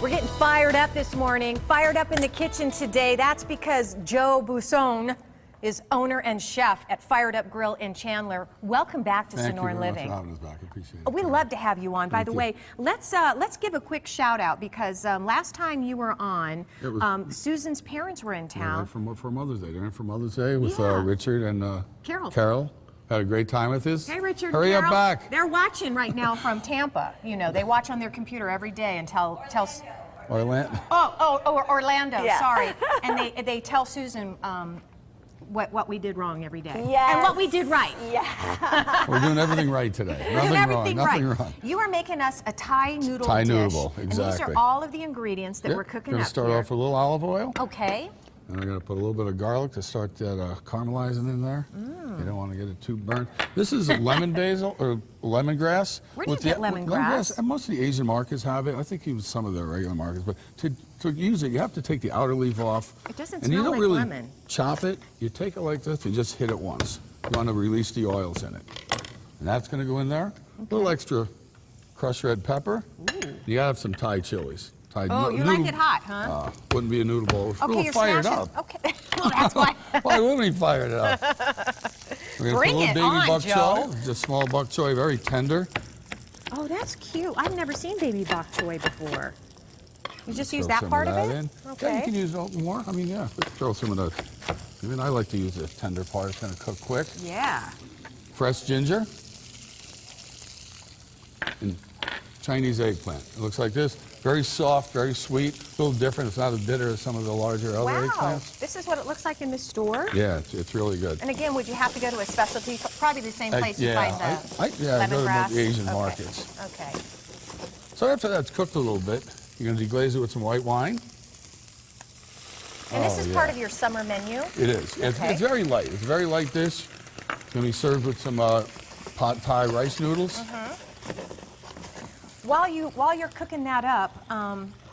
We're getting fired up this morning, fired up in the kitchen today. That's because Joe Busson is owner and chef at Fired Up Grill in Chandler. Welcome back to Sonoran Living. Thank you very much for having us back. I appreciate it. We love to have you on. By the way, let's give a quick shout out because last time you were on, Susan's parents were in town. Yeah, for Mother's Day. They're in for Mother's Day with Richard and Carol. Had a great time with us. Hey, Richard. Hurry up back. They're watching right now from Tampa. You know, they watch on their computer every day and tell. Orlando. Orlando. Yeah. Sorry. And they tell Susan what we did wrong every day. Yes. And what we did right. Yeah. We're doing everything right today. Nothing wrong. You are making us a Thai noodle Thai dish. noodle, exactly. And these are all of the ingredients that we're cooking up here. We're going to start off with a little olive oil. Okay. And we're going to put a little bit of garlic to start that caramelizing in there. You don't want to get it too burnt. This is lemon basil or lemongrass. Where do you get lemongrass? Most of the Asian markets have it. I think even some of the regular markets. But to use it, you have to take the outer leaf off. It doesn't and smell you don't like really lemon. Chop it. You take it like this and just hit it once. You want to release the oils in it. And that's going to go in there. A little extra crushed red pepper. Ooh. You got to have some Thai chilies. Oh, you like it hot, huh? Wouldn't be a noodle bowl. It's a little fired up. Okay, well, that's why. Why wouldn't we fire it up? We're gonna Bring put a it little baby on, bok Joe. choy, just small bok choy, very tender. Oh, that's cute. I've never seen baby bok choy before. You just use Throw that some part of of that it? in. Okay. Yeah, you can use a little more. I mean, yeah, throw some of the. Even I like to use the tender part. It's gonna cook quick. Yeah. Fresh ginger and Chinese eggplant. It looks like this. Very soft, very sweet. A little different. It's not as bitter as some of the larger other eggplants. This is what it looks like in the store? Yeah, it's really good. And again, would you have to go to a specialty, probably the same place you find the I go to lemongrass? the Asian markets. Okay. So after that's cooked a little bit, you're going to deglaze it with some white wine. And this is part of your summer menu? It is. Okay. It's very light. It's a very light dish. It's going to be served with some pot Thai rice noodles. While you're cooking that up,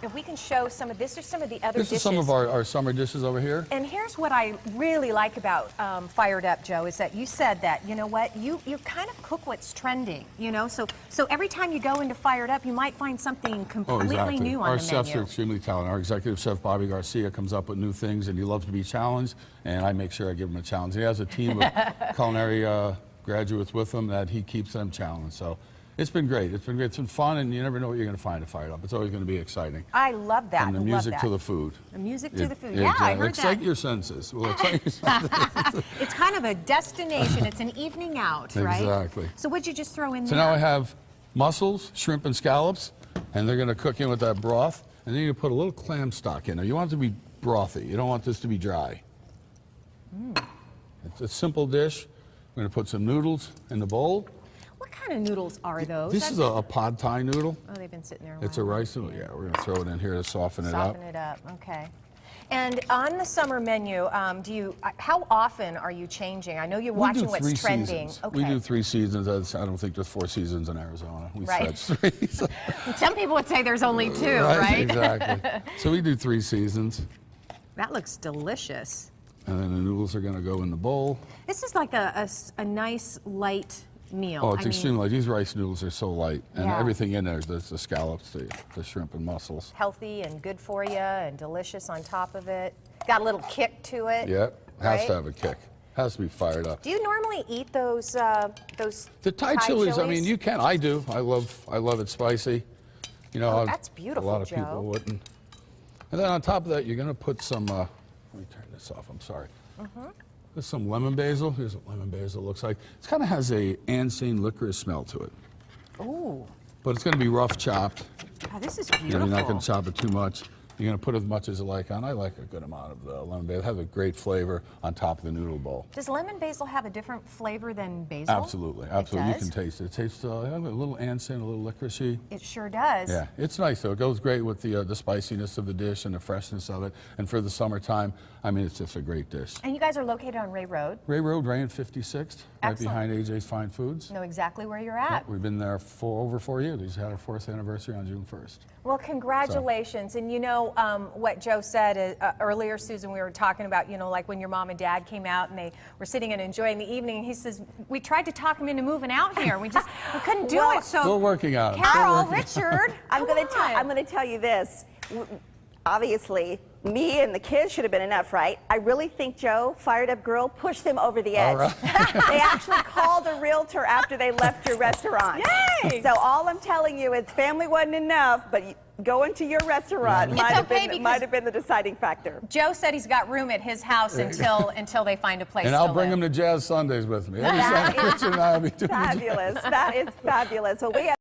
if we can show some of this or some of the other dishes. This is some of our summer dishes over here. And here's what I really like about Fired Up, Joe, is that you said that, you know what, you kind of cook what's trending, you know? So every time you go into Fired Up, you might find something completely new on Our the chefs menu. are extremely talented. Our executive chef, Bobby Garcia, comes up with new things, and he loves to be challenged, and I make sure I give him a challenge. He has a team of culinary graduates with him that he keeps them challenged. So it's been great. It's been great. It's been fun, and you never know what you're going to find at Fired Up. It's always going to be exciting. I love that. From the music to the food. The music to the food. Yeah, I heard excite that. your senses. We'll excite your senses. It's kind of a destination. It's an evening out, right? Exactly. So what'd you just throw in So there? now I have mussels, shrimp, and scallops, and they're going to cook in with that broth. And then you put a little clam stock in there. You want it to be brothy. You don't want this to be dry. It's a simple dish. We're going to put some noodles in the bowl. What kind of noodles are those? This is a pad Thai noodle. Oh, they've been sitting there a while. It's a rice noodle. Yeah, we're going to throw it in here to soften it up. Soften it up, okay. And on the summer menu, how often are you changing? I know you're watching what's trending. Seasons. Okay. We do 3 seasons. I don't think there's 4 seasons in Arizona. We stretch 3. So. Some people would say there's only 2, right? Exactly. So we do 3 seasons. That looks delicious. And then the noodles are going to go in the bowl. This is like a nice light meal. Oh, it's extremely light. These rice noodles are so light. And Yeah. everything in there, there's the scallops, the shrimp and mussels. Healthy and good for you and delicious on top of it. Got a little kick to it. Yep, has to have a kick. Has to be fired up. Do you normally eat those The Thai chilies, I mean, you can. I do. I love it spicy. You know, that's beautiful, a lot of Joe. people wouldn't. And then on top of that, you're going to put some, let me turn this off, I'm sorry. There's some lemon basil. Here's what lemon basil looks like. It kind of has a Ansein licorice smell to it. Ooh. But it's going to be rough chopped. Oh, this is You beautiful. know, you're not going to chop it too much. You're going to put as much as you like on. I like a good amount of the lemon basil. It has a great flavor on top of the noodle bowl. Does lemon basil have a different flavor than basil? Absolutely, absolutely. It You does? can taste it. It tastes a little Ansein, a little licoricey. It sure does. Yeah, it's nice though. It goes great with the spiciness of the dish and the freshness of it. And for the summertime, I mean, it's just a great dish. And you guys are located on Ray Road. Ray Road, Ray and 56th, right Excellent. behind AJ's Fine Foods. Know exactly where you're at. We've been there for over 4 years. We just had our 4th anniversary on June 1st. Well, congratulations. And you know what Joe said earlier, Susan, we were talking about, you know, like when your mom and dad came out and they were sitting and enjoying the evening. He says, we tried to talk them into moving out here. We couldn't do it. So Still working on it. Carol, Richard, I'm going to tell you this. obviously, me and the kids should have been enough, right? I really think Joe, fired up girl, pushed them over the edge. All right. They actually called a realtor after they left your restaurant. Yay! So all I'm telling you is family wasn't enough, but going to your restaurant might have been the deciding factor. Joe said he's got room at his house until they find a place And to I'll bring live. him to Jazz Sundays with me. Every Sunday, Richard and I will be doing the jazz. Fabulous. That is fabulous. Well, we have